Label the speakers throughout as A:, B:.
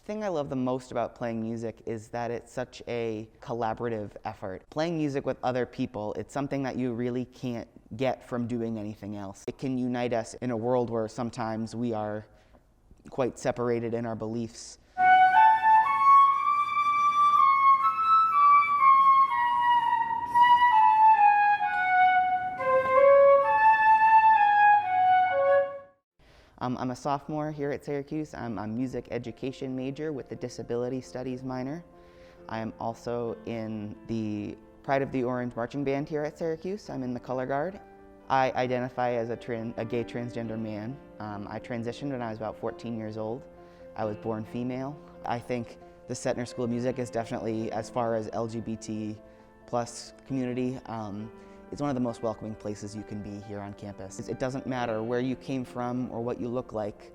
A: The thing I love the most about playing music is that it's such a collaborative effort. Playing music with other people, it's something that you really can't get from doing anything else. It can unite us in a world where sometimes we are quite separated in our beliefs. I'm a sophomore here at Syracuse. I'm a music education major with a disability studies minor. I am also in the Pride of the Orange marching band here at Syracuse. I'm in the color guard. I identify as a gay transgender man. I transitioned when I was about 14 years old. I was born female. I think the Setnor School of Music is definitely, as far as LGBT plus community, it's one of the most welcoming places you can be here on campus. It doesn't matter where you came from or what you look like.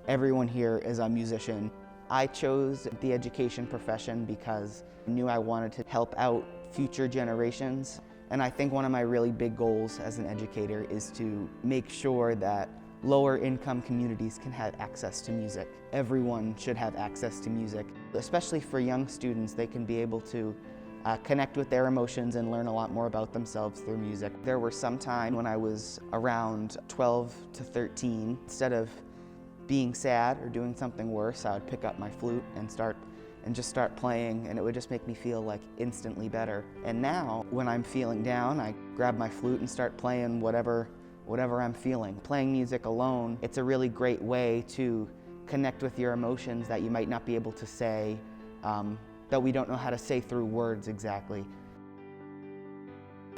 A: Everyone here is a musician. I chose the education profession because I knew I wanted to help out future generations. And I think one of my really big goals as an educator is to make sure that lower income communities can have access to music. Everyone should have access to music. Especially for young students, they can be able to connect with their emotions and learn a lot more about themselves through music. There were some time when I was around 12 to 13, instead of being sad or doing something worse, I would pick up my flute and just start playing, and it would just make me feel like instantly better. And now, when I'm feeling down, I grab my flute and start playing whatever I'm feeling. Playing music alone, it's a really great way to connect with your emotions that you might not be able to say, that we don't know how to say through words exactly.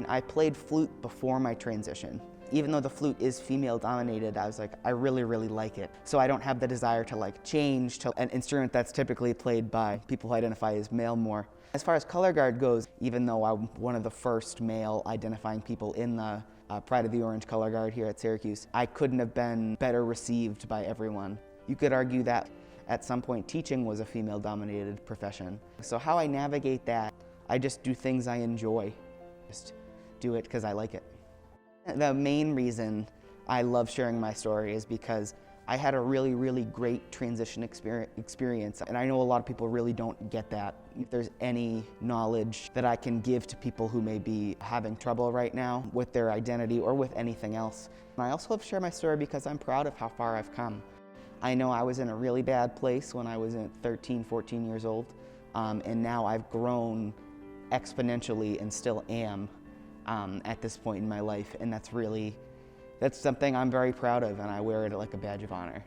A: I played flute before my transition. Even though the flute is female dominated, I was like, I really, really like it. So I don't have the desire to change to an instrument that's typically played by people who identify as male more. As far as color guard goes, even though I'm one of the first male identifying people in the Pride of the Orange color guard here at Syracuse, I couldn't have been better received by everyone. You could argue that at some point teaching was a female-dominated profession. So how I navigate that, I just do things I enjoy. Just do it because I like it. The main reason I love sharing my story is because I had a really, really great transition experience, and I know a lot of people really don't get that. If there's any knowledge that I can give to people who may be having trouble right now with their identity or with anything else. And I also love to share my story because I'm proud of how far I've come. I know I was in a really bad place when I was 13, 14 years old, and now I've grown exponentially and still am at this point in my life, and that's something I'm very proud of, and I wear it like a badge of honor.